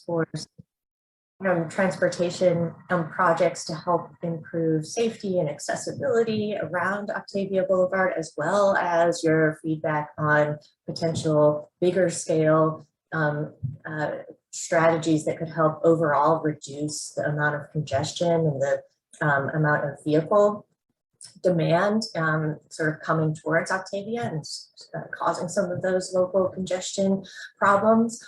for transportation projects to help improve safety and accessibility around Octavia Boulevard, as well as your feedback on potential bigger scale strategies that could help overall reduce the amount of congestion and the amount of vehicle demand sort of coming towards Octavia and causing some of those local congestion problems.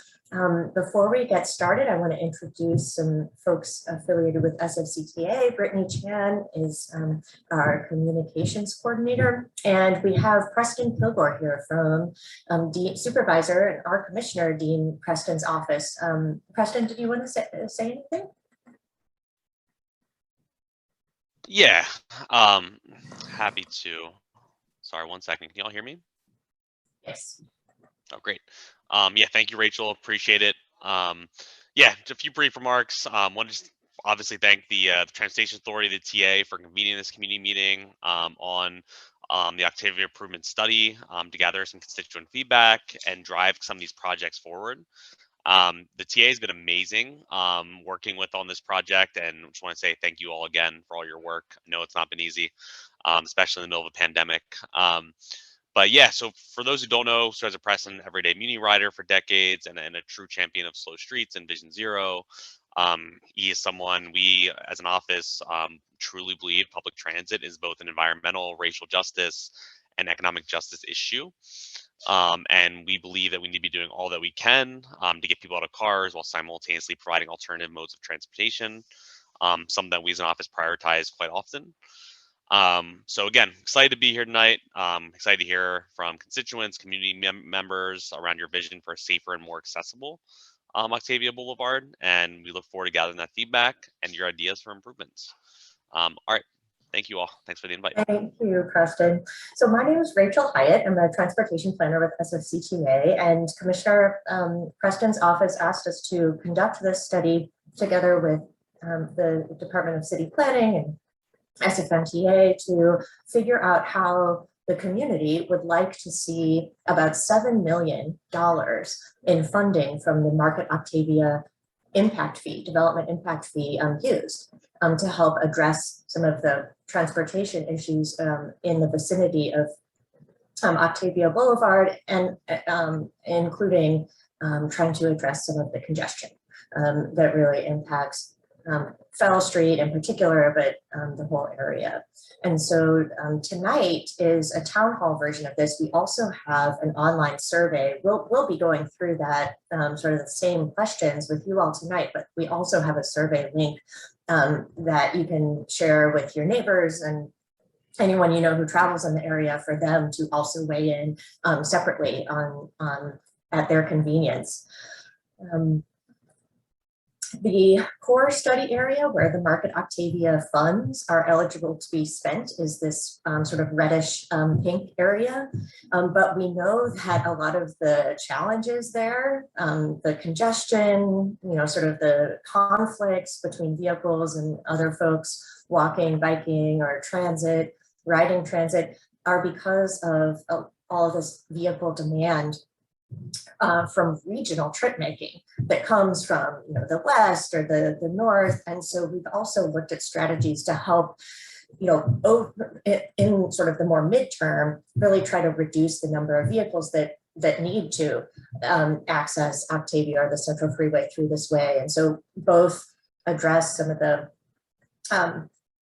Before we get started, I want to introduce some folks affiliated with SFCTA. Brittany Chan is our communications coordinator, and we have Preston Kilgore here from Dean Supervisor and our Commissioner, Dean Preston's office. Preston, did you want to say anything? Yeah, happy to. Sorry, 1 second. Can y'all hear me? Yes. Oh, great. Yeah, thank you, Rachel. Appreciate it. Yeah, just a few brief remarks. Want to just obviously thank the Transportation Authority, the TA, for convening this community meeting on the Octavia Improvement Study to gather some constituent feedback and drive some of these projects forward. The TA has been amazing working with on this project, and just want to say thank you all again for all your work. I know it's not been easy, especially in the middle of a pandemic. But yeah, so for those who don't know, Supervisor Preston, everyday Muni rider for decades and a true champion of slow streets and Vision Zero. He is someone we, as an office, truly believe public transit is both an environmental, racial justice, and economic justice issue. And we believe that we need to be doing all that we can to get people out of cars while simultaneously providing alternative modes of transportation, something that we as an office prioritize quite often. So again, excited to be here tonight. Excited to hear from constituents, community members around your vision for a safer and more accessible Octavia Boulevard. And we look forward to gathering that feedback and your ideas for improvements. All right. Thank you all. Thanks for the invite. Thank you, Preston. So my name is Rachel Hyatt. I'm a transportation planner with SFCTA, and Commissioner Preston's office asked us to conduct this study together with the Department of City Planning and SFMTA to figure out how the community would like to see about $7 million in funding from the Market Octavia impact fee, development impact fee used to help address some of the transportation issues in the vicinity of Octavia Boulevard, and including trying to address some of the congestion that really impacts Fell Street in particular, but the whole area. And so tonight is a town hall version of this. We also have an online survey. We'll be going through that sort of the same questions with you all tonight, but we also have a survey link that you can share with your neighbors and anyone you know who travels in the area for them to also weigh in separately on at their convenience. The core study area where the Market Octavia funds are eligible to be spent is this sort of reddish pink area. But we know that a lot of the challenges there, the congestion, sort of the conflicts between vehicles and other folks walking, biking, or riding transit, are because of all of this vehicle demand from regional trip making that comes from the west or the north. And so we've also looked at strategies to help in sort of the more midterm really try to reduce the number of vehicles that need to access Octavia or the Central Freeway through this way. And so both address some of the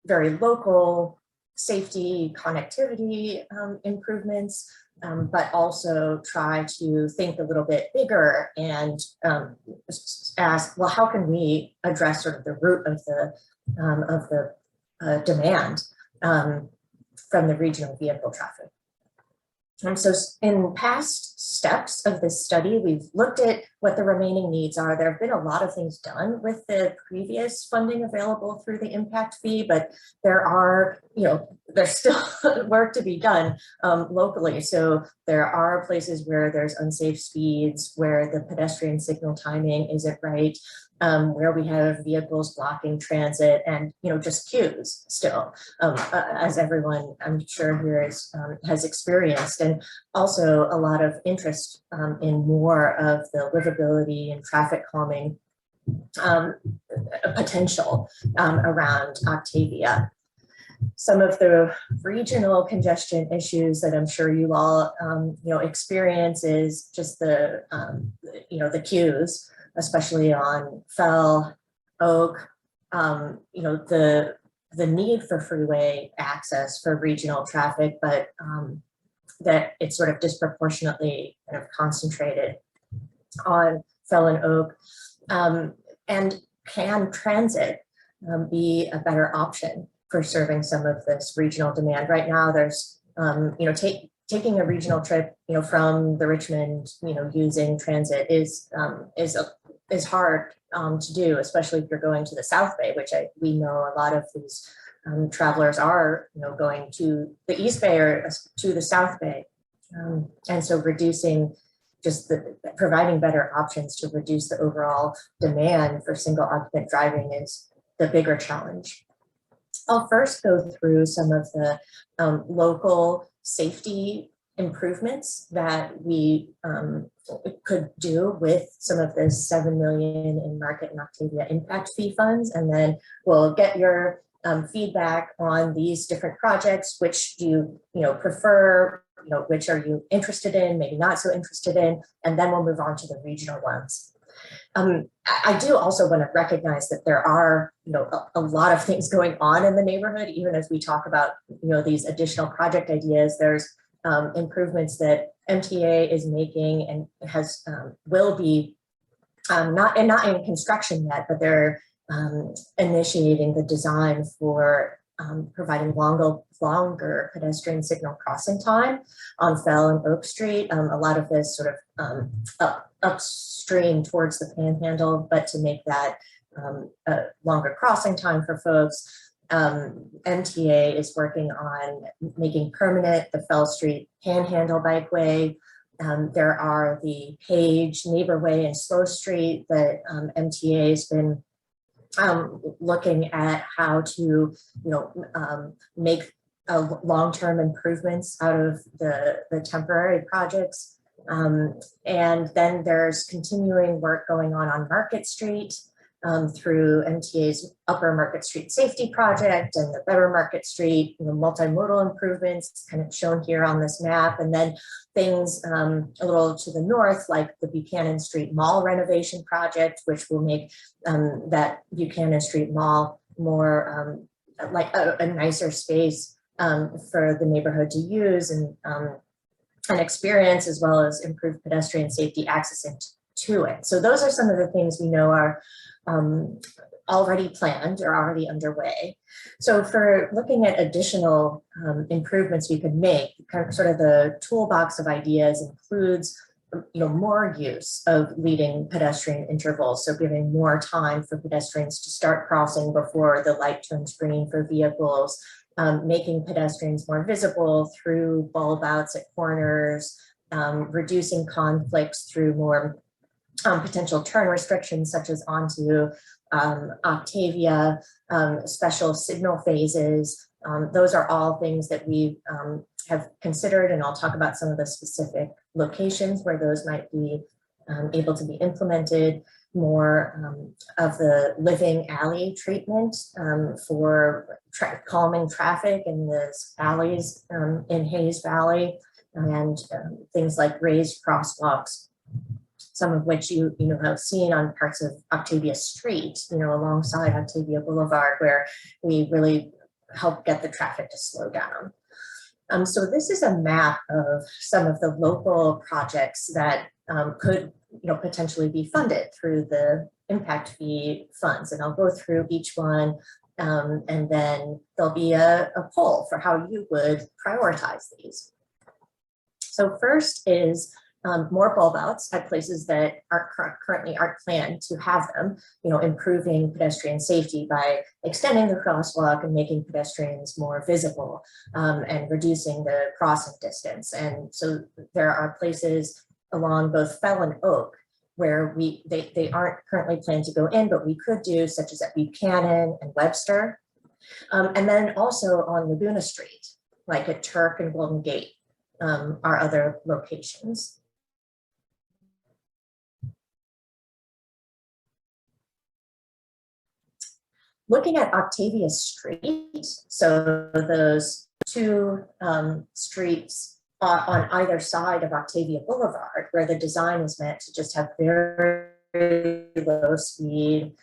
very local safety connectivity improvements, but also try to think a little bit bigger and ask, well, how can we address sort of the root of the demand from the regional vehicle traffic? And so in past steps of this study, we've looked at what the remaining needs are. There have been a lot of things done with the previous funding available through the impact fee, but there's still work to be done locally. So there are places where there's unsafe speeds, where the pedestrian signal timing isn't right, where we have vehicles blocking transit, and just queues still, as everyone I'm sure here has experienced, and also a lot of interest in more of the livability and traffic calming potential around Octavia. Some of the regional congestion issues that I'm sure you all experience is just the the queues, especially on Fell, Oak, the need for freeway access for regional traffic, but that it's sort of disproportionately kind of concentrated on Fell and Oak. And can transit be a better option for serving some of this regional demand? Right now, there's taking a regional trip, from the Richmond, using transit is hard to do, especially if you're going to the South Bay, which we know a lot of these travelers are, going to the East Bay or to the South Bay, and so reducing providing better options to reduce the overall demand for single occupant driving is the bigger challenge. I'll first go through some of the local safety improvements that we could do with some of the $7 million in Market and Octavia impact fee funds, and then we'll get your feedback on these different projects. Which do you prefer? Which are you interested in, maybe not so interested in, and then we'll move on to the regional ones. I do also want to recognize that there are, a lot of things going on in the neighborhood, even as we talk about, these additional project ideas. There's improvements that MTA is making and will be not in construction yet, but they're initiating the design for providing longer pedestrian signal crossing time on Fell and Oak Street. A lot of this sort of upstream towards the Panhandle, but to make that a longer crossing time for folks. MTA is working on making permanent the Fell Street Panhandle bikeway. There are the Page, Neighborway, and Slow Street that MTA has been looking at how to, make long-term improvements out of the temporary projects. And then there's continuing work going on Market Street through MTA's Upper Market Street Safety Project and the Better Market Street, multimodal improvements kind of shown here on this map. And then things a little to the north, like the Buchanan Street Mall renovation project, which will make that Buchanan Street Mall more like a nicer space for the neighborhood to use and experience, as well as improve pedestrian safety access to it. So those are some of the things we know are already planned or already underway. So for looking at additional improvements we could make, kind of sort of the toolbox of ideas includes more use of leading pedestrian intervals, so giving more time for pedestrians to start crossing before the light turns green for vehicles, making pedestrians more visible through bulb outs at corners, reducing conflicts through more potential turn restrictions, such as onto Octavia, special signal phases. Those are all things that we have considered, and I'll talk about some of the specific locations where those might be able to be implemented. More of the living alley treatment for calming traffic in the alleys in Hayes Valley, and things like raised crosswalks, some of which you have seen on parts of Octavia Street, alongside Octavia Boulevard, where we really help get the traffic to slow down. So this is a map of some of the local projects that could potentially be funded through the impact fee funds. And I'll go through each one, and then there'll be a poll for how you would prioritize these. So first is more bulb outs at places that currently aren't planned to have them, improving pedestrian safety by extending the crosswalk and making pedestrians more visible, and reducing the crossing distance. And so there are places along both Fell and Oak where they aren't currently planned to go in, but we could do, such as at Buchanan and Webster. And then also on Laguna Street, like at Turk and Golden Gate, are other locations. looking at Octavia Street, so those two streets on either side of Octavia Boulevard, where the design is meant to just have very, very low speed,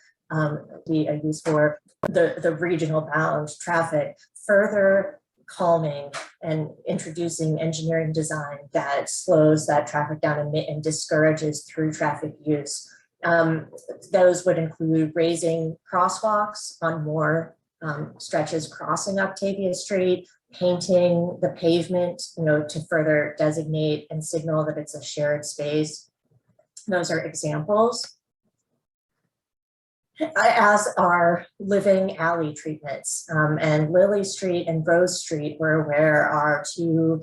be used for the regional bound traffic, further calming and introducing engineering design that slows that traffic down and discourages through traffic use. Those would include raising crosswalks on more stretches crossing Octavia Street, painting the pavement, to further designate and signal that it's a shared space. Those are examples. As are living alley treatments, and Lily Street and Rose Street, we're aware, are two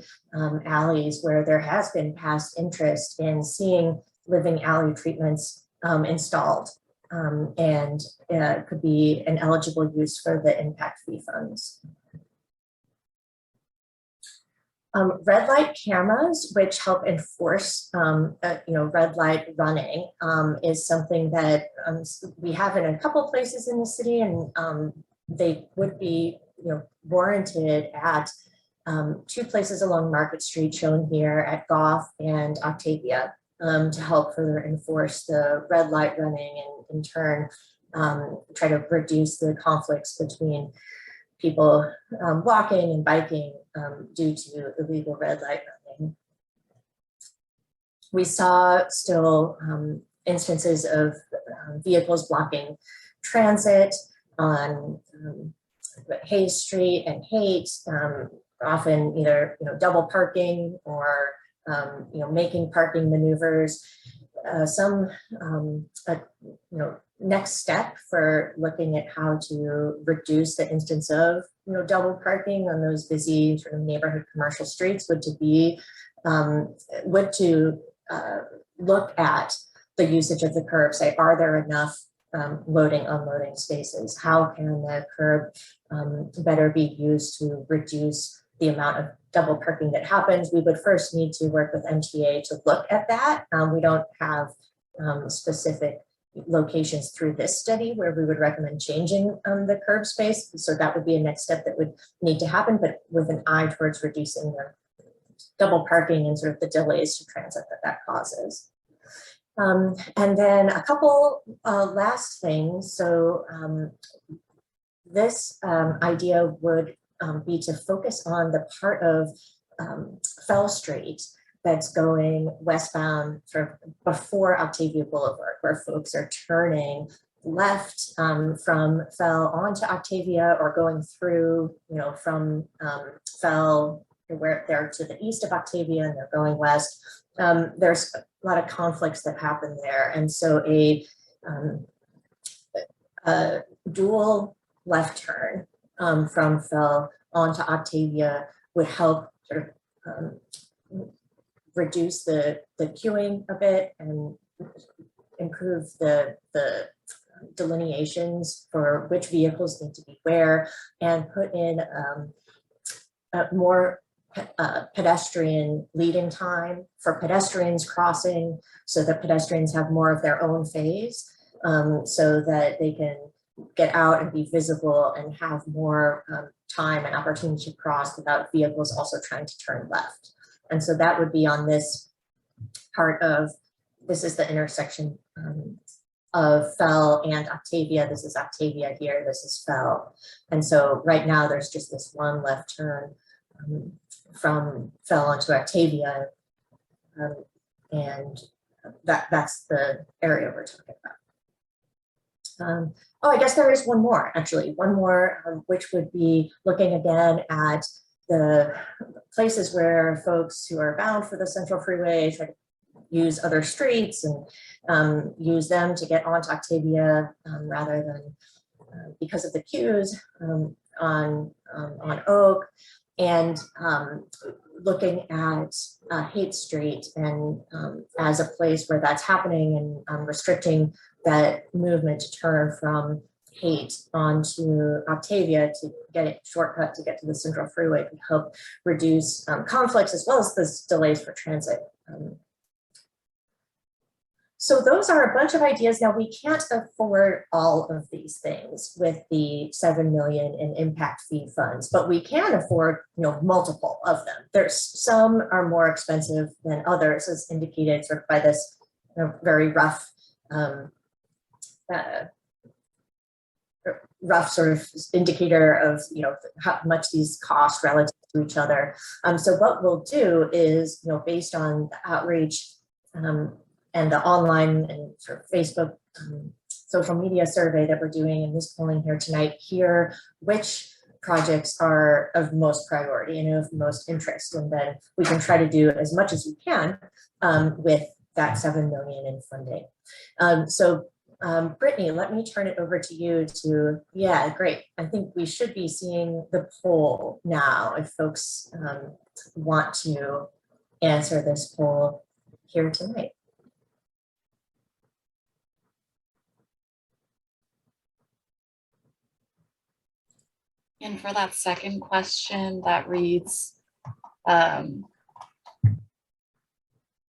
alleys where there has been past interest in seeing living alley treatments installed, and could be an eligible use for the impact fee funds. Red light cameras, which help enforce, red light running, is something that we have in a couple places in the city, and they would be, warranted at two places along Market Street, shown here at Gough and Octavia, to help further enforce the red light running and in turn try to reduce the conflicts between people walking and biking due to illegal red light running. We saw still instances of vehicles blocking transit on Hayes Street and Haight, often either double parking or making parking maneuvers. Some next step for looking at how to reduce the instance of double parking on those busy sort of neighborhood commercial streets would to look at the usage of the curb. Say, are there enough loading unloading spaces? How can the curb better be used to reduce the amount of double parking that happens? We would first need to work with MTA to look at that. We don't have specific locations through this study where we would recommend changing the curb space. So that would be a next step that would need to happen, but with an eye towards reducing the double parking and sort of the delays to transit that causes. And then a couple last things. So this idea would be to focus on the part of Fell Street that's going westbound sort of before Octavia Boulevard, where folks are turning left from Fell onto Octavia, or going through, from Fell, where they're to the east of Octavia and they're going west. There's a lot of conflicts that happen there. And so a dual left turn from Fell onto Octavia would help sort of reduce the queuing a bit and improve the delineations for which vehicles need to be where, and put in a more pedestrian lead-in time for pedestrians crossing, so that pedestrians have more of their own phase, so that they can get out and be visible and have more time and opportunity to cross without vehicles also trying to turn left. And so that would be on this part of, this is the intersection of Fell and Octavia. This is Octavia here, this is Fell. And so right now there's just this one left turn from Fell onto Octavia. And that's the area we're talking about. Oh, I guess there is one more, actually, one more, which would be looking again at the places where folks who are bound for the Central Freeway try to use other streets and use them to get onto Octavia rather than because of the queues on Oak, and looking at Haight Street and as a place where that's happening, and restricting that movement to turn from Haight onto Octavia to get a shortcut to get to the Central Freeway could help reduce conflicts as well as the delays for transit. So those are a bunch of ideas. Now we can't afford all of these things with the 7 million in impact fee funds, but we can afford, multiple of them. There's some are more expensive than others, as indicated sort of by this very rough sort of indicator of how much these cost relative to each other. So what we'll do is based on the outreach and the online and sort of Facebook social media survey that we're doing in this polling here tonight, hear which projects are of most priority and of most interest, and then we can try to do as much as we can with that 7 million in funding. Brittany, let me turn it over to you to, yeah, great. I think we should be seeing the poll now if folks want to answer this poll here tonight. And for that second question that reads,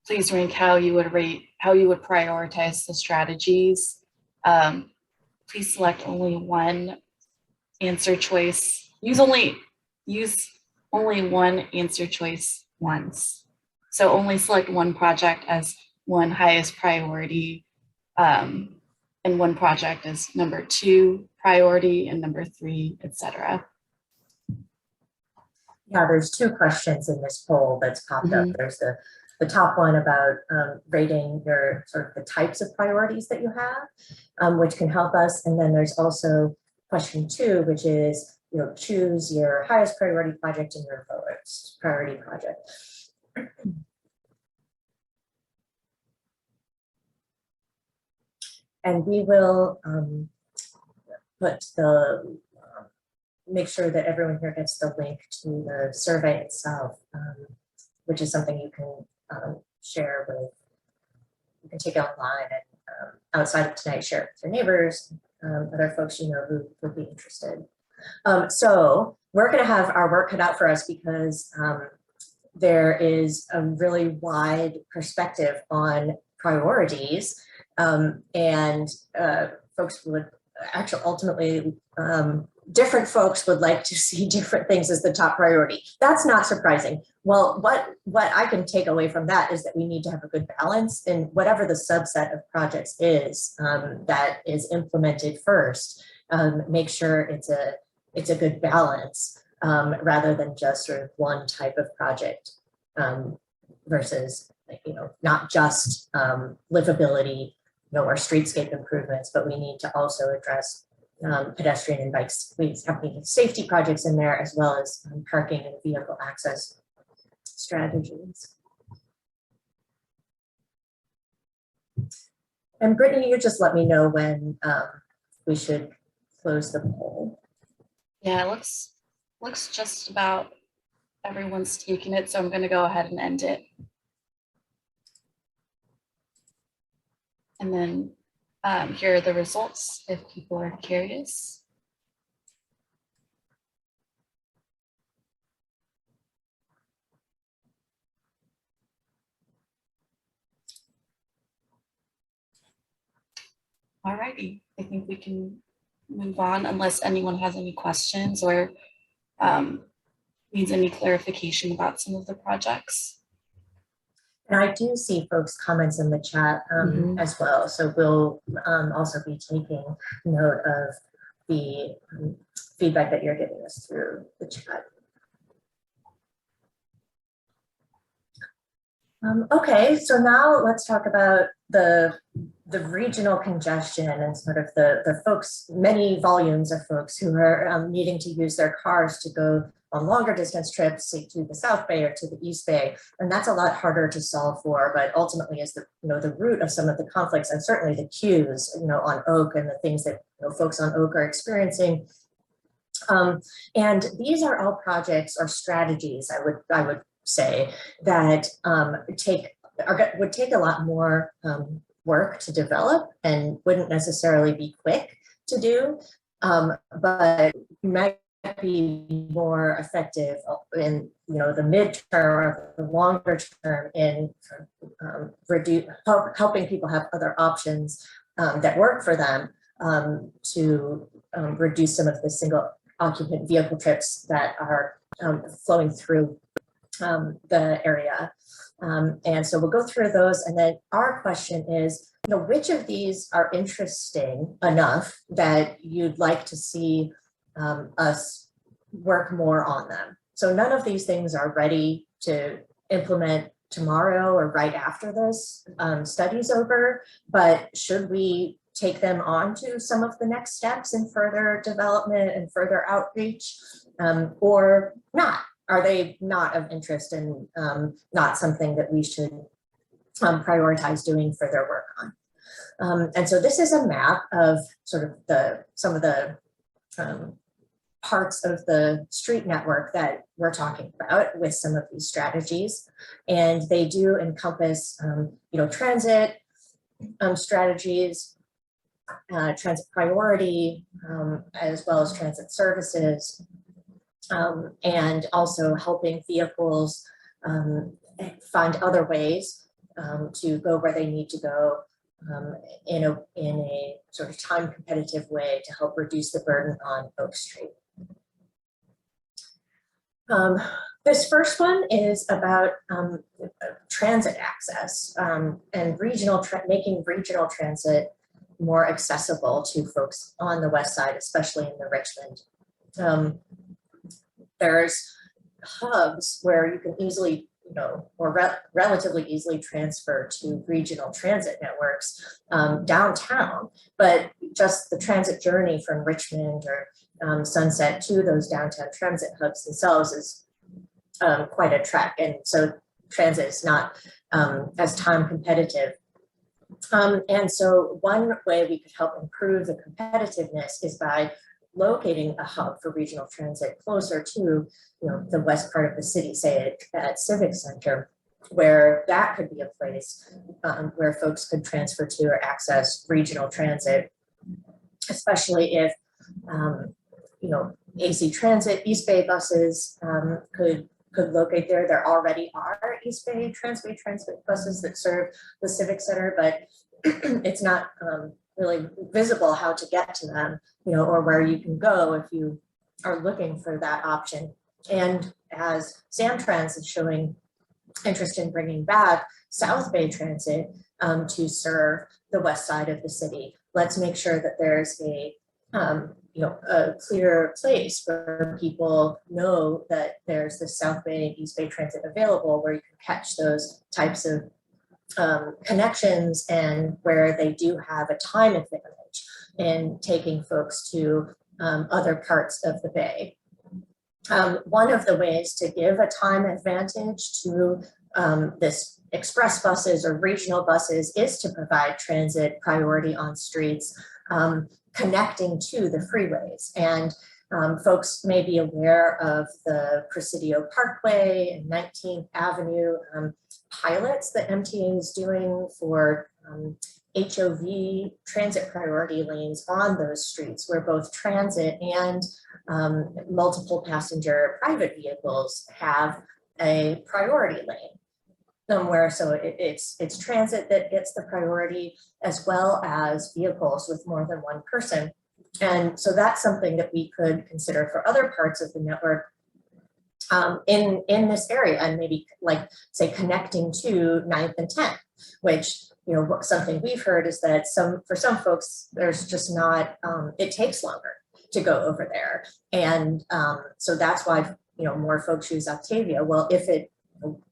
please rank how you would prioritize the strategies. Please select only one answer choice. Use only one answer choice once. So only select one project as one highest priority, and one project as number 2 priority and number 3, etc. Yeah, there's 2 questions in this poll that's popped up. There's the top one about rating your sort of the types of priorities that you have, which can help us. And then there's also question 2, which is, choose your highest priority project and your lowest priority project. And we will make sure that everyone here gets the link to the survey itself, which is something you can share with, you can take it online and outside of tonight, share it with your neighbors, other folks who would be interested. So we're going to have our work cut out for us because there is a really wide perspective on priorities, and folks would actually ultimately different folks would like to see different things as the top priority. That's not surprising. Well, what I can take away from that is that we need to have a good balance in whatever the subset of projects is that is implemented first. Make sure it's a good balance rather than just sort of one type of project versus not just livability or streetscape improvements, but we need to also address pedestrian and bikes. We have safety projects in there as well as parking and vehicle access strategies. And Brittany, you just let me know when we should close the poll. Yeah, it looks just about everyone's taking it, so I'm going to go ahead and end it. And then here are the results if people are curious. Alrighty, I think we can move on unless anyone has any questions or needs any clarification about some of the projects. And I do see folks' comments in the chat as well. So we'll also be taking note of the feedback that you're giving us through the chat. Okay, so now let's talk about the regional congestion and sort of the folks, many volumes of folks who are needing to use their cars to go on longer distance trips, say to the South Bay or to the East Bay. And that's a lot harder to solve for, but ultimately is the root of some of the conflicts and certainly the queues, on Oak and the things that folks on Oak are experiencing. And these are all projects or strategies, I would say, that would take a lot more work to develop and wouldn't necessarily be quick to do, but be more effective in the midterm or the longer term in helping people have other options that work for them to reduce some of the single occupant vehicle trips that are flowing through the area. And so we'll go through those, and then our question is, which of these are interesting enough that you'd like to see us work more on them? So none of these things are ready to implement tomorrow or right after this study's over, but should we take them on to some of the next steps in further development and further outreach, or not? Are they not of interest and not something that we should prioritize doing further work on? And so this is a map of sort of some of the parts of the street network that we're talking about with some of these strategies. And they do encompass, transit strategies, transit priority, as well as transit services, and also helping vehicles find other ways to go where they need to go in a sort of time competitive way to help reduce the burden on Oak Street. This first one is about transit access and making regional transit more accessible to folks on the west side, especially in the Richmond. There's hubs where you can easily, relatively easily transfer to regional transit networks downtown, but just the transit journey from Richmond or Sunset to those downtown transit hubs themselves is quite a trek. And so transit is not as time competitive. And so one way we could help improve the competitiveness is by locating a hub for regional transit closer to the west part of the city, say at Civic Center, where that could be a place where folks could transfer to or access regional transit, especially if AC Transit, East Bay buses could locate there. There already are East Bay Transway transit buses that serve the Civic Center, but it's not really visible how to get to them, or where you can go if you are looking for that option. And as Samtrans is showing interest in bringing back South Bay Transit to serve the west side of the city, let's make sure that there's a clear place where people know that there's the South Bay and East Bay Transit available, where you can catch those types of connections, and where they do have a time advantage in taking folks to other parts of the Bay. One of the ways to give a time advantage to this express buses or regional buses is to provide transit priority on streets connecting to the freeways. And folks may be aware of the Presidio Parkway and 19th Avenue pilots that MTA is doing for HOV transit priority lanes on those streets, where both transit and multiple passenger private vehicles have a priority lane somewhere. So it's transit that gets the priority, as well as vehicles with more than one person. And so that's something that we could consider for other parts of the network in this area, and maybe like say connecting to 9th and 10th, which something we've heard is that for some folks there's just not it takes longer to go over there, and so that's why more folks use Octavia. Well, if it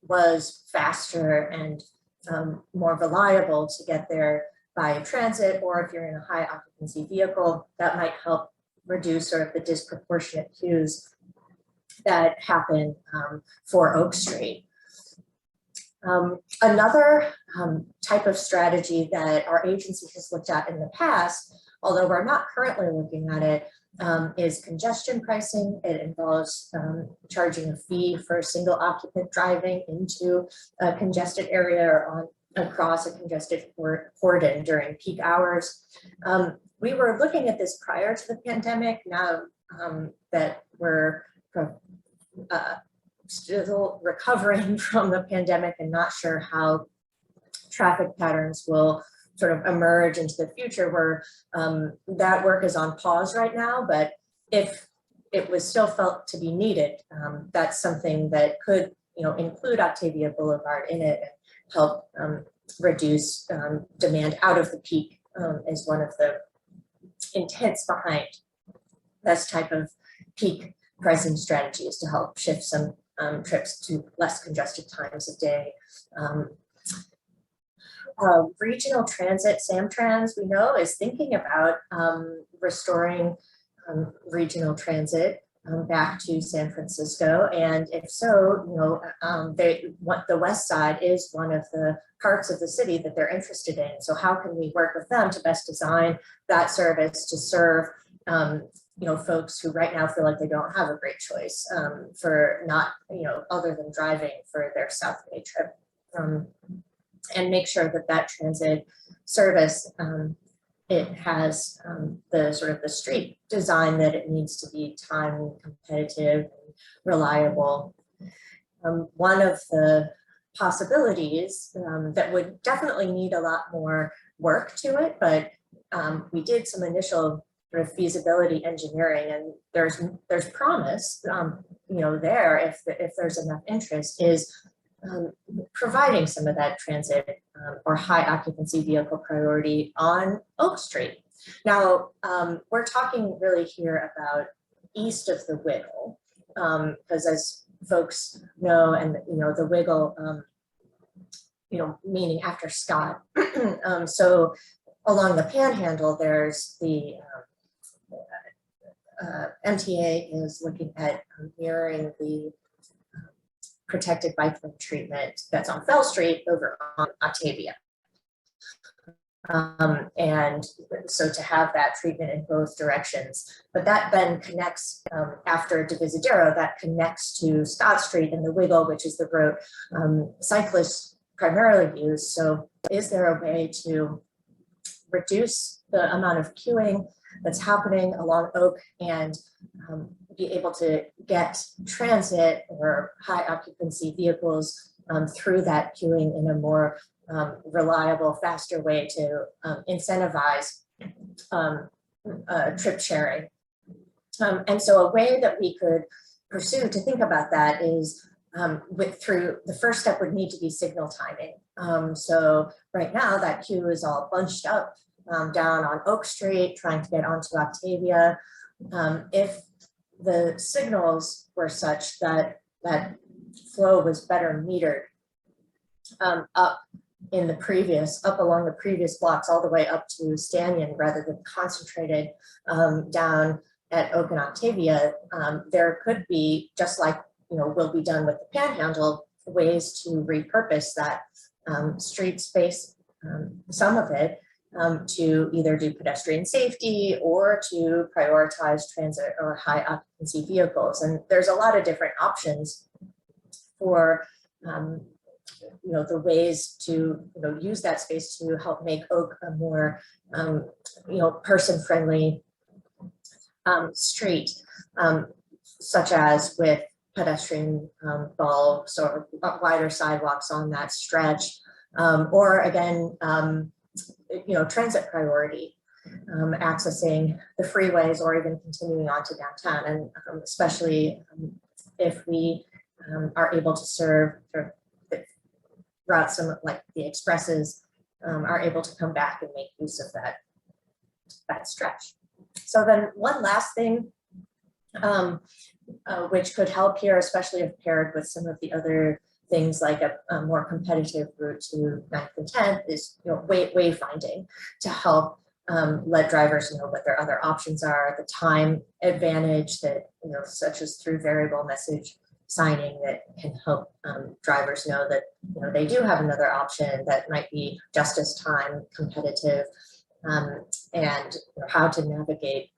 was faster and more reliable to get there by transit, or if you're in a high occupancy vehicle, that might help reduce sort of the disproportionate queues that happen for Oak Street. Another type of strategy that our agency has looked at in the past, although we're not currently looking at it, is congestion pricing. It involves charging a fee for single occupant driving into a congested area or across a congested cordon during peak hours. We were looking at this prior to the pandemic. Now that we're still recovering from the pandemic and not sure how traffic patterns will sort of emerge into the future, where that work is on pause right now. But if it was still felt to be needed, that's something that could, include Octavia Boulevard in it and help reduce demand out of the peak, is one of the intents behind this type of peak pricing strategy, is to help shift some trips to less congested times of day. Regional transit, Samtrans, we know, is thinking about restoring regional transit back to San Francisco, and if so, the West Side is one of the parts of the city that they're interested in. So how can we work with them to best design that service to serve folks who right now feel like they don't have a great choice for not, other than driving for their South Bay trip, and make sure that that transit service, it has the sort of the street design that it needs to be time competitive and reliable. One of the possibilities that would definitely need a lot more work to it, but we did some initial sort of feasibility engineering, and there's promise, there if there's enough interest, is providing some of that transit or high occupancy vehicle priority on Oak Street. Now, we're talking really here about east of the Wiggle, because as folks know, and the Wiggle, meaning after Scott. So along the Panhandle, there's the MTA is looking at mirroring the protected bike lane treatment that's on Fell Street over on Octavia. And so to have that treatment in both directions, but that then connects after Divisadero, that connects to Scott Street and the Wiggle, which is the road cyclists primarily use. So is there a way to reduce the amount of queuing that's happening along Oak and be able to get transit or high occupancy vehicles through that queuing in a more reliable, faster way to incentivize trip sharing. And so a way that we could pursue to think about that is through the first step would need to be signal timing. So right now that queue is all bunched up down on Oak Street, trying to get onto Octavia. If the signals were such that that flow was better metered up along the previous blocks all the way up to Stanyan, rather than concentrated down at Oak and Octavia, there could be, just like will be done with the Panhandle, ways to repurpose that street space, some of it, to either do pedestrian safety or to prioritize transit or high occupancy vehicles. And there's a lot of different options for the ways to use that space to help make Oak a more person-friendly street, such as with pedestrian bulbs or wider sidewalks on that stretch, or again, transit priority, accessing the freeways or even continuing on to downtown, and especially if we are able to serve routes, some like the expresses are able to come back and make use of that stretch. So then one last thing which could help here, especially if paired with some of the other things like a more competitive route to 9th and 10th, is wayfinding to help let drivers know what their other options are, the time advantage that such as through variable message signing that can help drivers know that they do have another option that might be just as time competitive, and how to navigate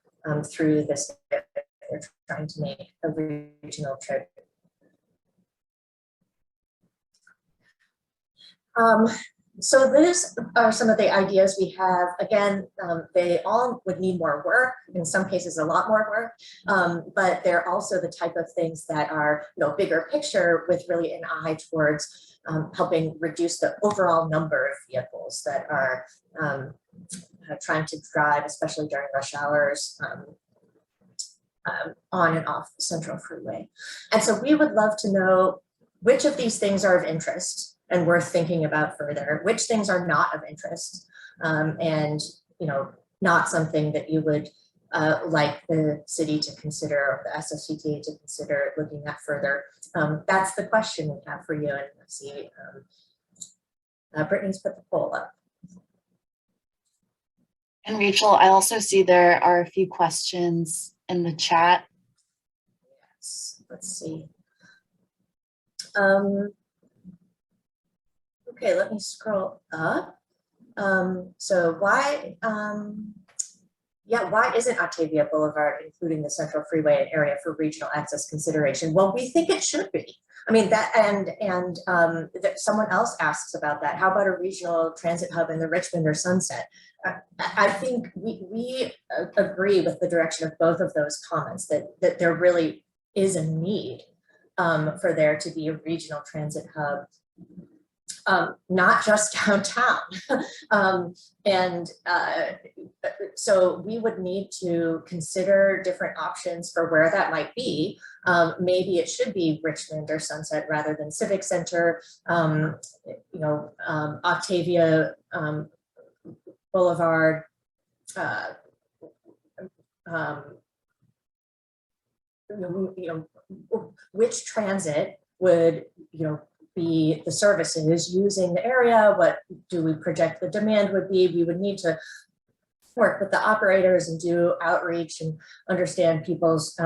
through this if they're trying to make a regional trip. So these are some of the ideas we have. Again, they all would need more work, in some cases a lot more work, but they're also the type of things that are, bigger picture with really an eye towards helping reduce the overall number of vehicles that are trying to drive, especially during rush hours, on and off the Central Freeway. And so we would love to know which of these things are of interest and worth thinking about further, which things are not of interest, and not something that you would like the city to consider, or the SFCTA to consider looking at further. That's the question we have for you. And let's see, Brittany's put the poll up. And Rachel, I also see there are a few questions in the chat. Yes, let's see. Okay, let me scroll up. So why isn't Octavia Boulevard including the Central Freeway area for regional access consideration? Well, we think it should be. I mean, that and someone else asks about that. How about a regional transit hub in the Richmond or Sunset? I think we agree with the direction of both of those comments, that there really is a need for there to be a regional transit hub, not just downtown. So we would need to consider different options for where that might be. Maybe it should be Richmond or Sunset rather than Civic Center, Octavia Boulevard, which transit would, be the services using the area. What do we project the demand would be? We would need to work with the operators and do outreach and understand people's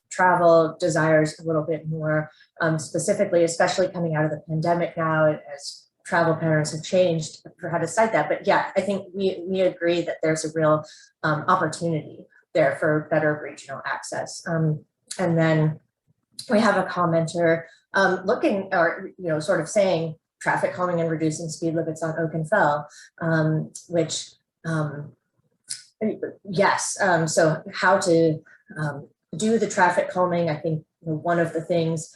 travel desires a little bit more specifically, especially coming out of the pandemic now, as travel patterns have changed for how to cite that. But yeah, I think we agree that there's a real opportunity there for better regional access. And then we have a commenter looking, or sort of saying traffic calming and reducing speed limits on Oak and Fell, which yes, so how to do the traffic calming. I think one of the things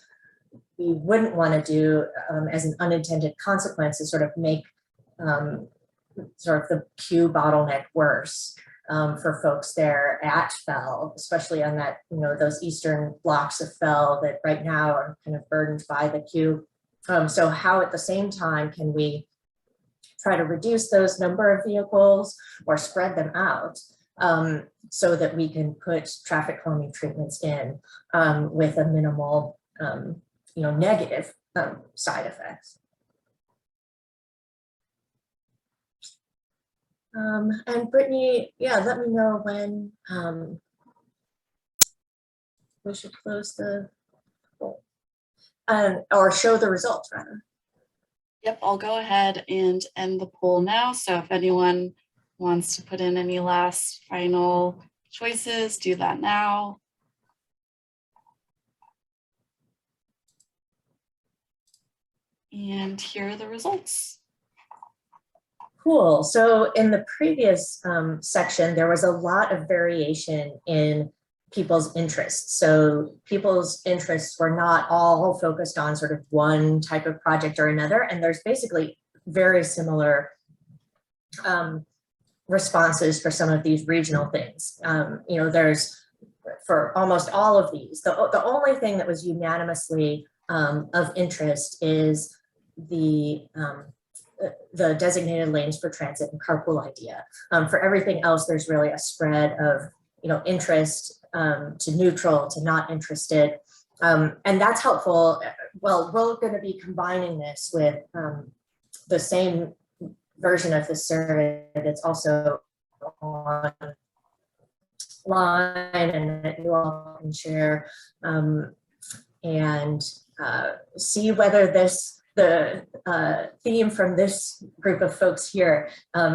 we wouldn't want to do as an unintended consequence is sort of make sort of the queue bottleneck worse for folks there at Fell, especially on that, those eastern blocks of Fell that right now are kind of burdened by the queue. So how at the same time can we try to reduce those number of vehicles or spread them out so that we can put traffic calming treatments in with a minimal, negative side effects. And Brittany, yeah, let me know when we should close the poll, or show the results rather. Yep, I'll go ahead and end the poll now. So if anyone wants to put in any last final choices, do that now. And here are the results. Cool. So in the previous section, there was a lot of variation in people's interests. So people's interests were not all focused on sort of one type of project or another. And there's basically very similar responses for some of these regional things. There's, for almost all of these, the only thing that was unanimously of interest is the designated lanes for transit and carpool idea. For everything else, there's really a spread of interest to neutral to not interested, and that's helpful. Well, we're going to be combining this with the same version of the survey that's also online and that you all can share, and see whether the theme from this group of folks here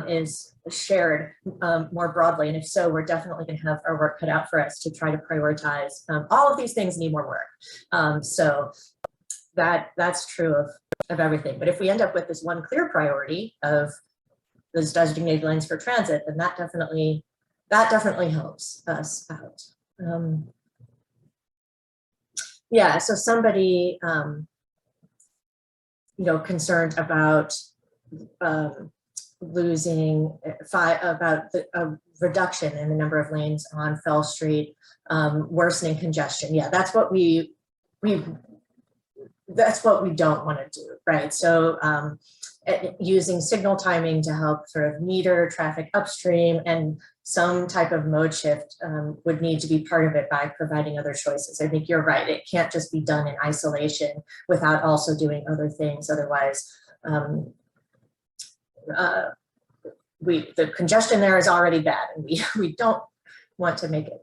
is shared more broadly. And if so, we're definitely going to have our work cut out for us to try to prioritize. All of these things need more work. So that's true of everything. But if we end up with this one clear priority of those designated lanes for transit, then that definitely helps us out. Yeah, so somebody, concerned about losing about a reduction in the number of lanes on Fell Street, worsening congestion. Yeah, that's what we don't want to do, right? So using signal timing to help sort of meter traffic upstream, and some type of mode shift would need to be part of it by providing other choices. I think you're right. It can't just be done in isolation without also doing other things. Otherwise, the congestion there is already bad, and we don't want to make it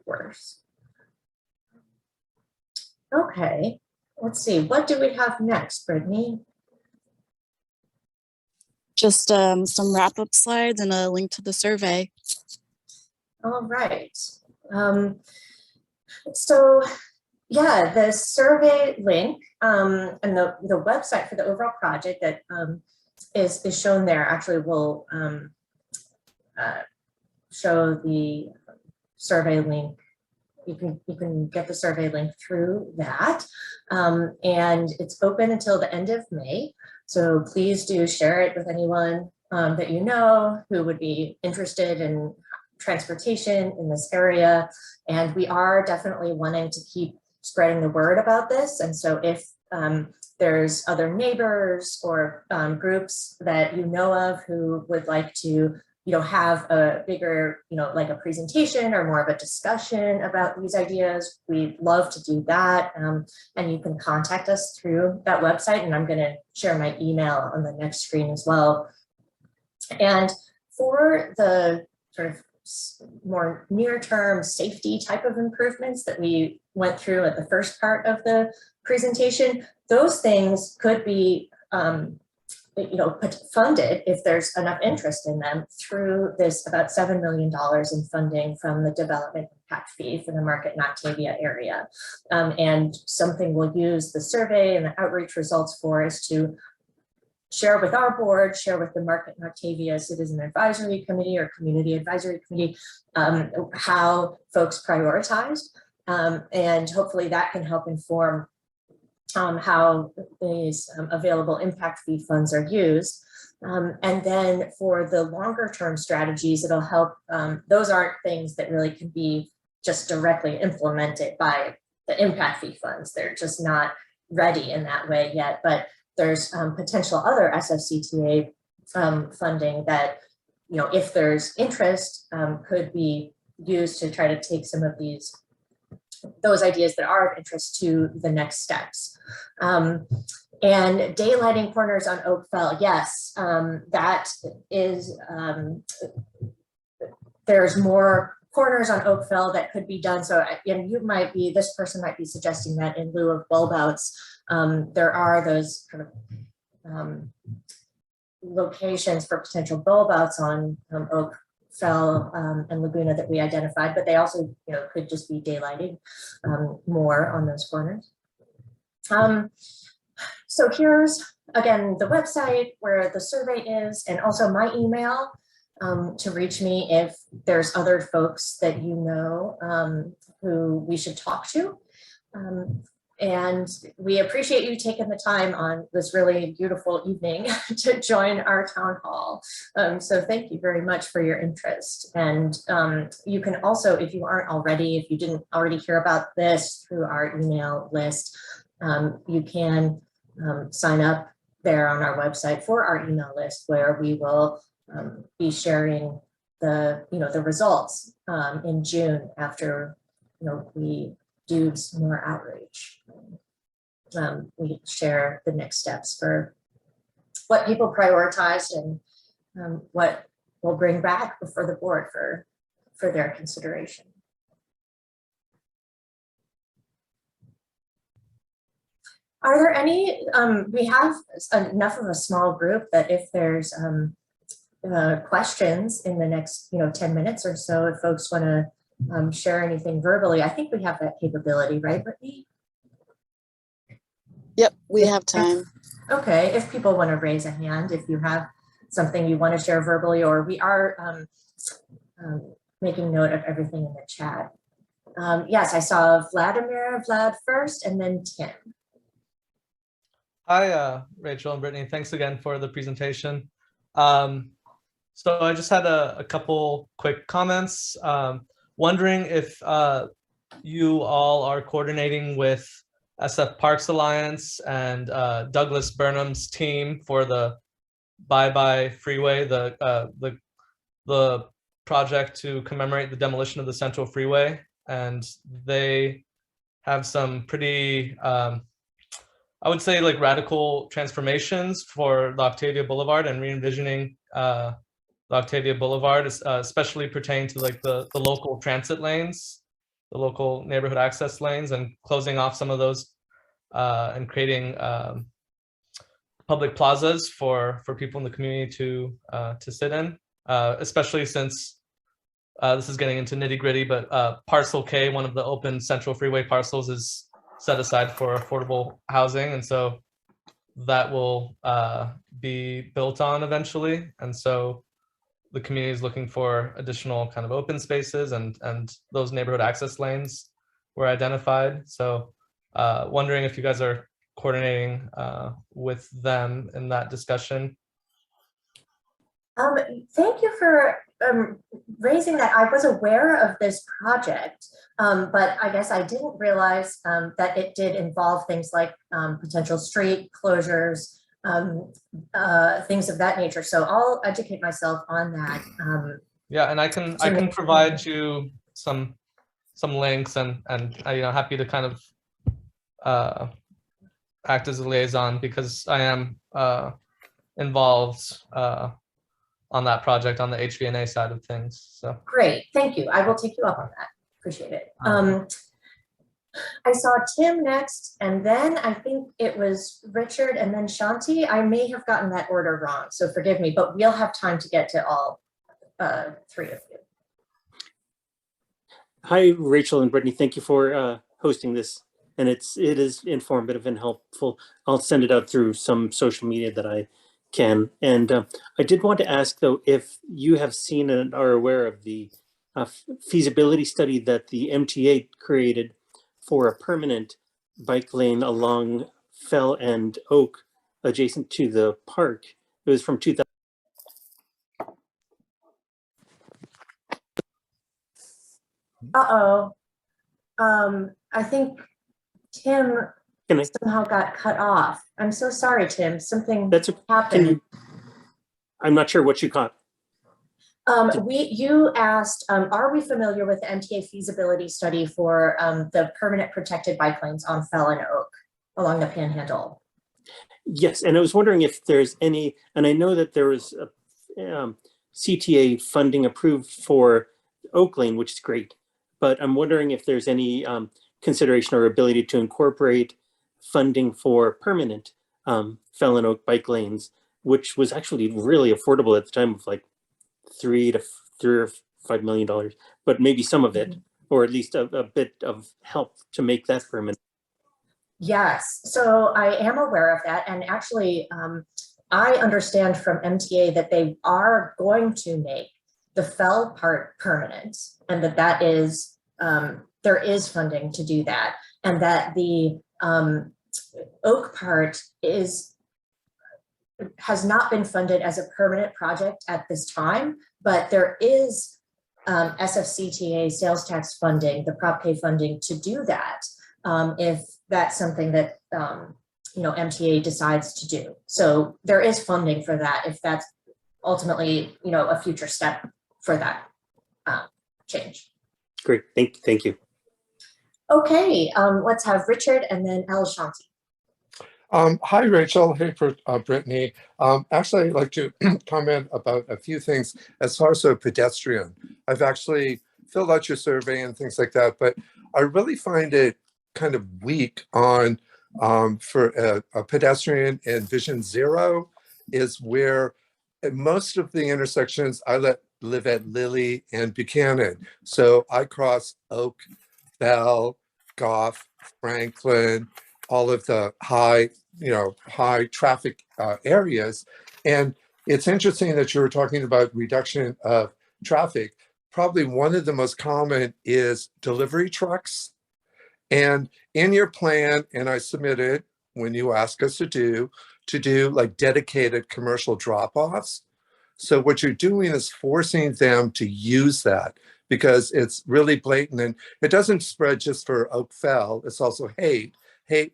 worse. Okay, let's see. What do we have next, Brittany? Just some wrap-up slides and a link to the survey. All right. So yeah, the survey link and the website for the overall project that is shown there actually will show the survey link. You can get the survey link through that, and it's open until the end of May. So please do share it with anyone that you know who would be interested in transportation in this area. And we are definitely wanting to keep spreading the word about this. And so if there's other neighbors or groups that you know of who would like to have a bigger, like a presentation or more of a discussion about these ideas, we'd love to do that. And you can contact us through that website, and I'm going to share my email on the next screen as well. And for the sort of more near-term safety type of improvements that we went through at the first part of the presentation, those things could be funded if there's enough interest in them through this about $7 million in funding from the development impact fee for the Market and Octavia area. And something we'll use the survey and the outreach results for is to share with our board, share with the Market and Octavia Citizen Advisory Committee or Community Advisory Committee, how folks prioritized. And hopefully that can help inform how these available impact fee funds are used. And then for the longer term strategies, it'll help, those aren't things that really can be just directly implemented by the impact fee funds. They're just not ready in that way yet, but there's potential other SFCTA funding that, if there's interest, could be used to try to take some of those ideas that are of interest to the next steps. And daylighting corners on Oak Fell, yes, that is, there's more corners on Oak Fell that could be done. So this person might be suggesting that in lieu of bulb outs, there are those kind of locations for potential bulb outs on Oak Fell and Laguna that we identified, but they also could just be daylighting more on those corners. So here's again the website where the survey is, and also my email to reach me if there's other folks that who we should talk to. And we appreciate you taking the time on this really beautiful evening to join our town hall. So thank you very much for your interest. And you can also, if you didn't already hear about this through our email list, you can sign up there on our website for our email list, where we will be sharing the results in June after we do some more outreach. We share the next steps for what people prioritized and what we'll bring back before the board for their consideration. Are there any, we have enough of a small group that if there's questions in the next 10 minutes or so, if folks want to share anything verbally, I think we have that capability, right, Brittany? Yep, we have time. Okay, if people want to raise a hand, if you have something you want to share verbally, or we are making note of everything in the chat. Yes, I saw Vlad first, and then Tim. Hi, Rachel and Brittany. Thanks again for the presentation. So I just had a couple quick comments. Wondering if you all are coordinating with SF Parks Alliance and Douglas Burnham's team for the Bye Bye Freeway, the project to commemorate the demolition of the Central Freeway, and they have some pretty I would say like radical transformations for the Octavia Boulevard and re-envisioning the Octavia Boulevard, especially pertaining to like the local transit lanes, the local neighborhood access lanes, and closing off some of those and creating public plazas for people in the community to sit in, especially since this is getting into nitty gritty, but Parcel K, one of the open Central Freeway parcels, is set aside for affordable housing, and so that will be built on eventually. And so the community is looking for additional kind of open spaces, and those neighborhood access lanes were identified. So wondering if you guys are coordinating with them in that discussion. Thank you for raising that. I was aware of this project, but I guess I didn't realize that it did involve things like potential street closures, things of that nature. So I'll educate myself on that. Yeah, and I can provide you some links, and happy to kind of act as a liaison, because I am involved on that project on the HVNA side of things. So great, thank you. I will take you up on that. Appreciate it. I saw Tim next, and then I think it was Richard, and then Shanti. I may have gotten that order wrong, so forgive me, but we'll have time to get to all three of you. Hi, Rachel and Brittany. Thank you for hosting this, and it is informative and helpful. I'll send it out through some social media that I can. And I did want to ask, though, if you have seen and are aware of the feasibility study that the MTA created for a permanent bike lane along Fell and Oak adjacent to the park. It was from 2000. I think Tim somehow got cut off. I'm so sorry, Tim. Something happened. I'm not sure what you caught. You asked, are we familiar with the MTA feasibility study for the permanent protected bike lanes on Fell and Oak along the Panhandle? Yes, and I was wondering if there's any, and I know that there was a, CTA funding approved for Oak Lane, which is great, but I'm wondering if there's any consideration or ability to incorporate funding for permanent Fell and Oak bike lanes, which was actually really affordable at the time, of like $3 or $5 million, but maybe some of it, or at least a bit of help to make that permanent. Yes, so I am aware of that, and actually I understand from MTA that they are going to make the Fell part permanent, and that is there is funding to do that, and that the Oak part has not been funded as a permanent project at this time, but there is SFCTA sales tax funding, the Prop K funding to do that, if that's something that MTA decides to do. So there is funding for that if that's ultimately a future step for that change. Great, thank you. Okay, let's have Richard and then El Shanti. Hi, Rachel. Hey, Brittany. Actually, I'd like to comment about a few things as far as a pedestrian. I've actually filled out your survey and things like that, but I really find it kind of weak on for a pedestrian in Vision Zero is where most of the intersections I live at Lilly and Buchanan. So I cross Oak, Bell, Goff, Franklin, all of the high, high traffic areas. And it's interesting that you were talking about reduction of traffic. Probably one of the most common is delivery trucks. And in your plan, and I submitted when you ask us to do like dedicated commercial drop-offs. So what you're doing is forcing them to use that because it's really blatant, and it doesn't spread just for Oakville. It's also hate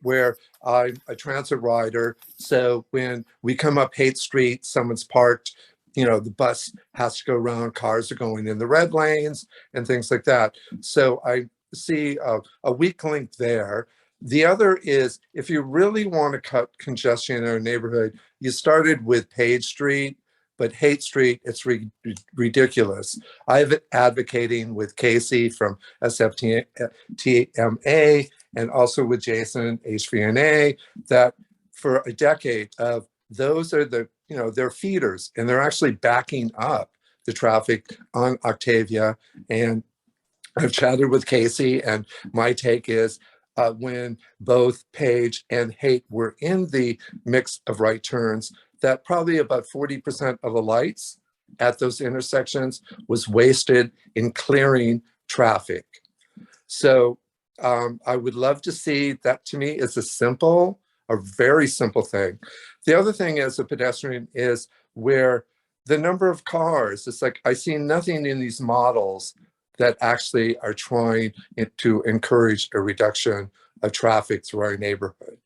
where I'm a transit rider. So when we come up Haight Street, someone's parked, the bus has to go around, cars are going in the red lanes and things like that. So I see a weak link there. The other is if you really want to cut congestion in our neighborhood, you started with Page Street, but Haight Street, it's ridiculous. I've been advocating with Casey from SFTMA and also with Jason, HVNA, that for a decade of those are the, they're feeders and they're actually backing up the traffic on Octavia. And I've chatted with Casey, and my take is when both Page and Haight were in the mix of right turns, that probably about 40% of the lights at those intersections was wasted in clearing traffic. So I would love to see that. To me is a very simple thing. The other thing as a pedestrian is where the number of cars, it's like I see nothing in these models that actually are trying to encourage a reduction of traffic through our neighborhood.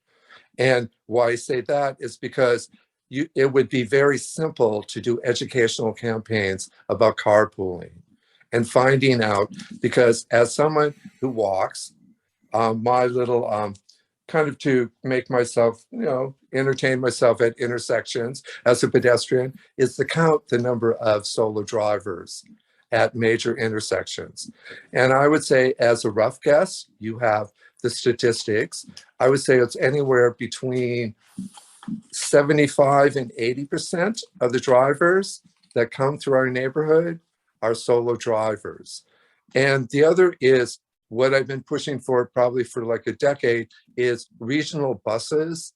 And why I say that is because it would be very simple to do educational campaigns about carpooling and finding out, because as someone who walks, my little kind of to make myself, entertain myself at intersections as a pedestrian is to count the number of solo drivers at major intersections. And I would say, as a rough guess, you have the statistics. I would say it's anywhere between 75 and 80% of the drivers that come through our neighborhood are solo drivers. And the other is what I've been pushing for probably for like a decade is regional buses.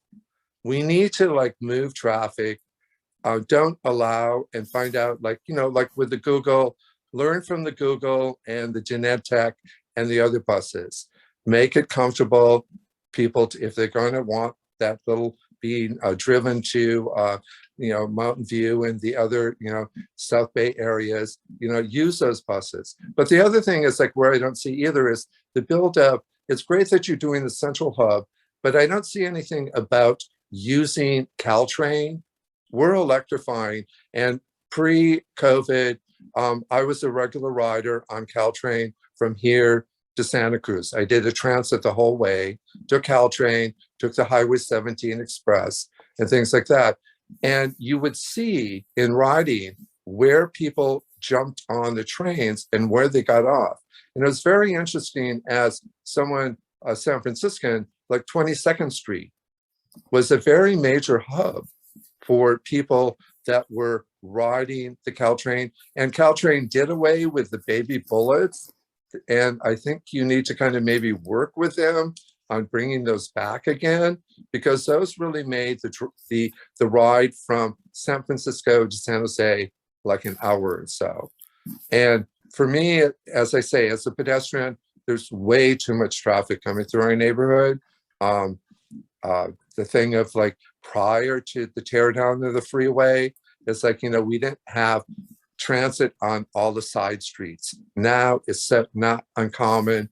We need to like move traffic. Don't allow and find out like with the Google, learn from the Google and the Genentech and the other buses. Make it comfortable. People, if they're going to want that little being driven to, Mountain View and the other, South Bay areas, use those buses. But the other thing is like where I don't see either is the buildup. It's great that you're doing the central hub, but I don't see anything about using Caltrain. We're electrifying, and pre-COVID, I was a regular rider on Caltrain from here to Santa Cruz. I did a transit the whole way, took Caltrain, took the Highway 17 Express and things like that. And you would see in riding where people jumped on the trains and where they got off. And it was very interesting as someone, a San Franciscan, like 22nd Street was a very major hub for people that were riding the Caltrain. And Caltrain did away with the baby bullets. And I think you need to kind of maybe work with them on bringing those back again, because those really made the ride from San Francisco to San Jose like an hour or so. And for me, as I say, as a pedestrian, there's way too much traffic coming through our neighborhood. The thing of like prior to the tear down of the freeway, it's like, we didn't have transit on all the side streets. Now it's not uncommon.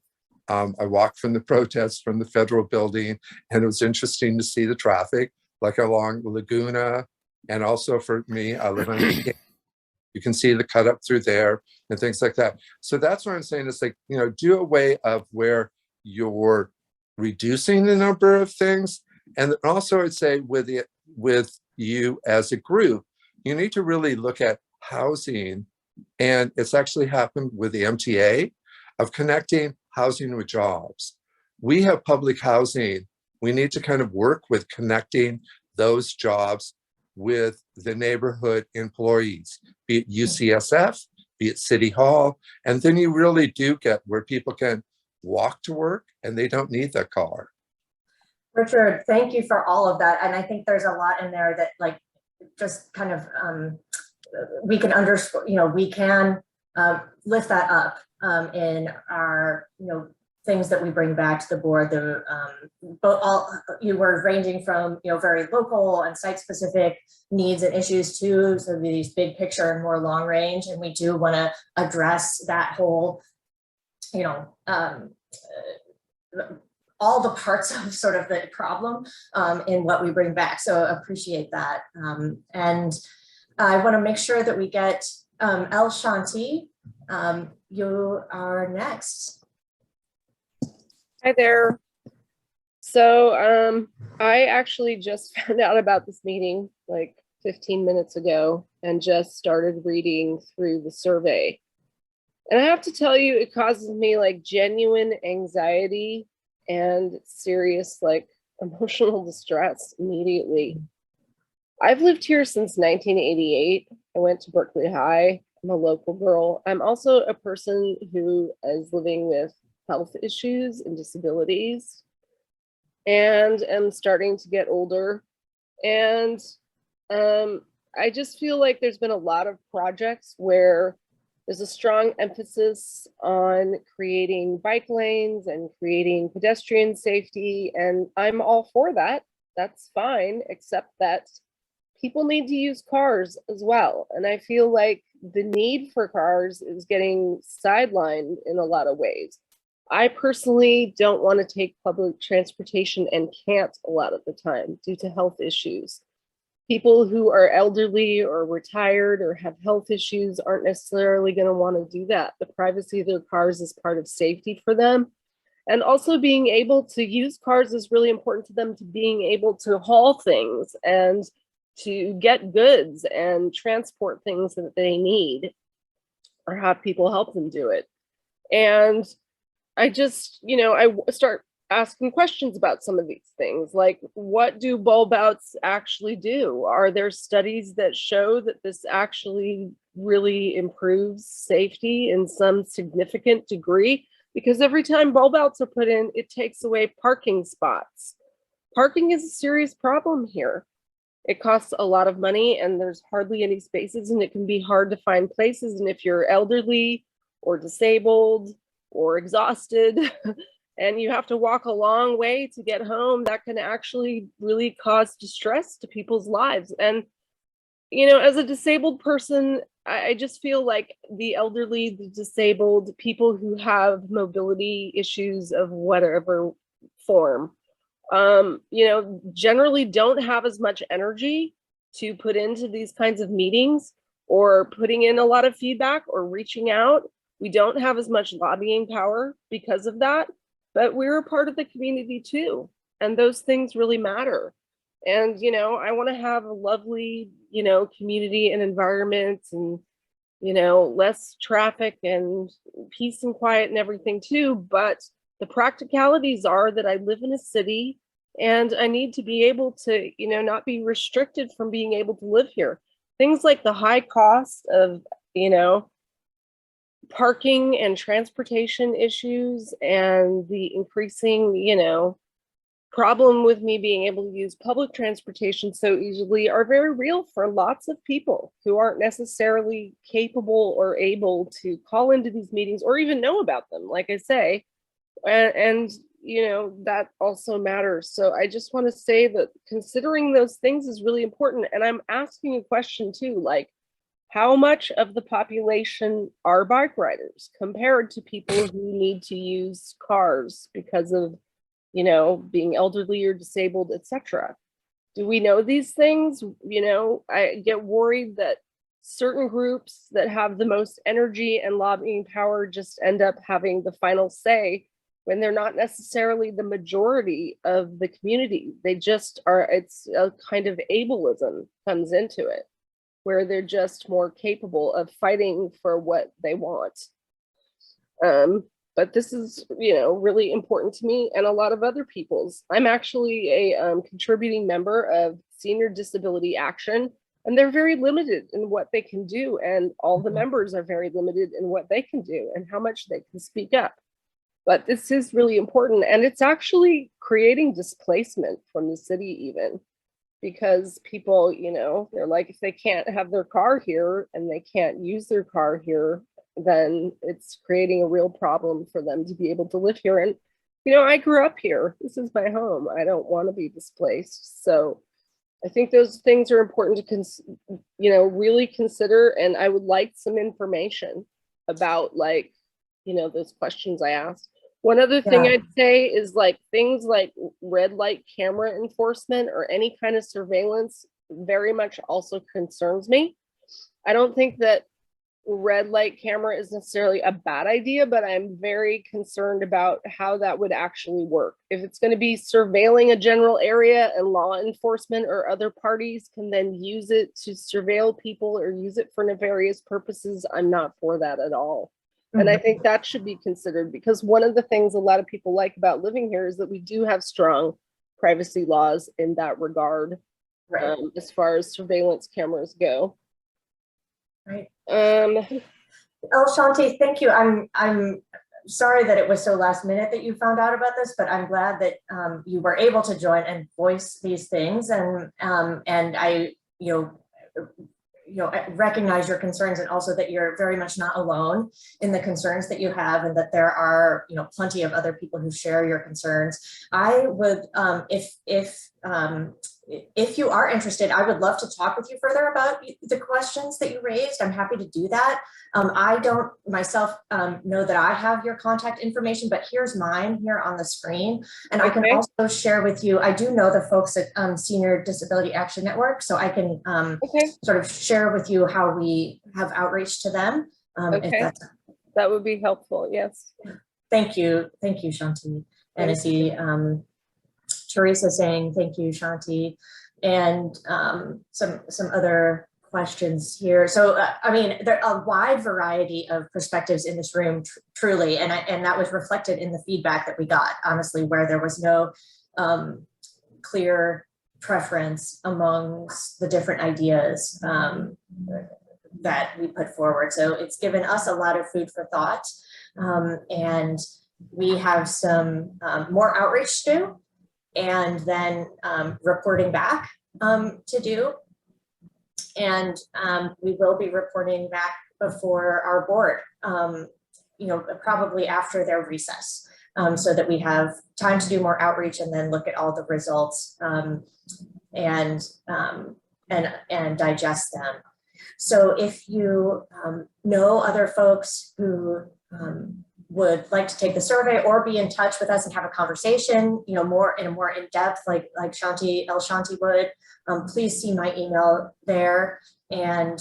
I walked from the protest from the federal building, and it was interesting to see the traffic like along Laguna. And also for me, I live on you can see the cut up through there and things like that. So that's what I'm saying is like, do a way of where you're reducing the number of things. And also I'd say with you as a group, you need to really look at housing. And it's actually happened with the MTA of connecting housing with jobs. We have public housing. We need to kind of work with connecting those jobs with the neighborhood employees, be it UCSF, be it City Hall. And then you really do get where people can walk to work and they don't need that car. Richard, thank you for all of that. And I think there's a lot in there that like just kind of we can underscore, we can lift that up in our, things that we bring back to the board. But you were ranging from, very local and site specific needs and issues too. So these big picture and more long range. And we do want to address that whole, all the parts of sort of the problem in what we bring back. So appreciate that. And I want to make sure that we get El Shanti. You are next. Hi there. So I actually just found out about this meeting like 15 minutes ago and just started reading through the survey. And I have to tell you, it causes me like genuine anxiety and serious like emotional distress immediately. I've lived here since 1988. I went to Berkeley High. I'm a local girl. I'm also a person who is living with health issues and disabilities and am starting to get older. And I just feel like there's been a lot of projects where there's a strong emphasis on creating bike lanes and creating pedestrian safety. And I'm all for that. That's fine, except that people need to use cars as well. And I feel like the need for cars is getting sidelined in a lot of ways. I personally don't want to take public transportation and can't a lot of the time due to health issues. People who are elderly or retired or have health issues aren't necessarily going to want to do that. The privacy of their cars is part of safety for them. And also being able to use cars is really important to them, to being able to haul things and to get goods and transport things that they need or have people help them do it. And I just, I start asking questions about some of these things, like what do bulb outs actually do? Are there studies that show that this actually really improves safety in some significant degree? Because every time bulb outs are put in, it takes away parking spots. Parking is a serious problem here. It costs a lot of money and there's hardly any spaces and it can be hard to find places. And if you're elderly or disabled or exhausted and you have to walk a long way to get home, that can actually really cause distress to people's lives. And, as a disabled person, I just feel like the elderly, the disabled, people who have mobility issues of whatever form, generally don't have as much energy to put into these kinds of meetings or putting in a lot of feedback or reaching out. We don't have as much lobbying power because of that, but we're a part of the community too. And those things really matter. And, I want to have a lovely, community and environment and, less traffic and peace and quiet and everything too. But the practicalities are that I live in a city and I need to be able to, not be restricted from being able to live here. Things like the high cost of, parking and transportation issues and the increasing, problem with me being able to use public transportation so easily are very real for lots of people who aren't necessarily capable or able to call into these meetings or even know about them, like I say. And that also matters. So I just want to say that considering those things is really important. And I'm asking a question too, like, how much of the population are bike riders compared to people who need to use cars because of, being elderly or disabled, etc.? Do we know these things? I get worried that certain groups that have the most energy and lobbying power just end up having the final say when they're not necessarily the majority of the community. They just are, it's a kind of ableism comes into it, where they're just more capable of fighting for what they want. But this is, really important to me and a lot of other people's. I'm actually a contributing member of Senior Disability Action, and they're very limited in what they can do. And all the members are very limited in what they can do and how much they can speak up. But this is really important, and it's actually creating displacement from the city even, because people, they're like, if they can't have their car here and they can't use their car here, then it's creating a real problem for them to be able to live here. And, I grew up here. This is my home. I don't want to be displaced. So I think those things are important to, really consider. And I would like some information about those questions I asked. One other thing Yeah. I'd say is things like red light camera enforcement or any kind of surveillance very much also concerns me. I don't think that red light camera is necessarily a bad idea, but I'm very concerned about how that would actually work. If it's going to be surveilling a general area and law enforcement or other parties can then use it to surveil people or use it for nefarious purposes, I'm not for that at all. And I think that should be considered, because one of the things a lot of people like about living here is that we do have strong privacy laws in that regard, Right. as far as surveillance cameras go. Right. Um, Shanti, thank you. I'm sorry that it was so last minute that you found out about this, but I'm glad that you were able to join and voice these things. And I, recognize your concerns, and also that you're very much not alone in the concerns that you have, and that there are, plenty of other people who share your concerns. I would, if you are interested, I would love to talk with you further about the questions that you raised. I'm happy to do that. I don't myself know that I have your contact information, but here's mine here on the screen. And I can also share with you, I do know the folks at Senior Disability Action Network, so I can sort of share with you how we have outreach to them. If that would be helpful, yes. Thank you, Shanti. And I see Teresa saying thank you, Shanti, and some other questions here. So I mean, there are a wide variety of perspectives in this room, truly, and that was reflected in the feedback that we got, honestly, where there was no clear preference amongst the different ideas that we put forward. So it's given us a lot of food for thought, and we have some more outreach to do, and then reporting back to do. And we will be reporting back before our board, probably after their recess, so that we have time to do more outreach and then look at all the results and digest them. So if you know other folks who would like to take the survey or be in touch with us and have a conversation, more in depth, like Shanti would, please see my email there, and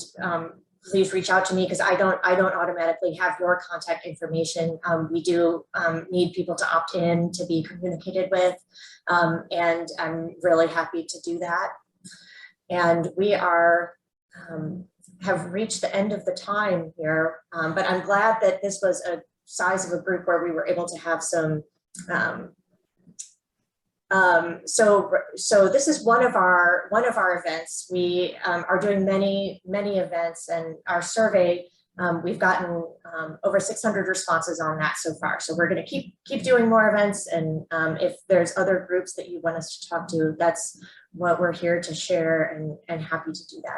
please reach out to me, because I don't automatically have your contact information. We do need people to opt in to be communicated with, and I'm really happy to do that. And we are have reached the end of the time here, but I'm glad that this was a size of a group where we were able to have some so this is one of our events. We are doing many events, and our survey, we've gotten over 600 responses on that so far. So we're going to keep doing more events, and if there's other groups that you want us to talk to, that's what we're here to share, and happy to do that.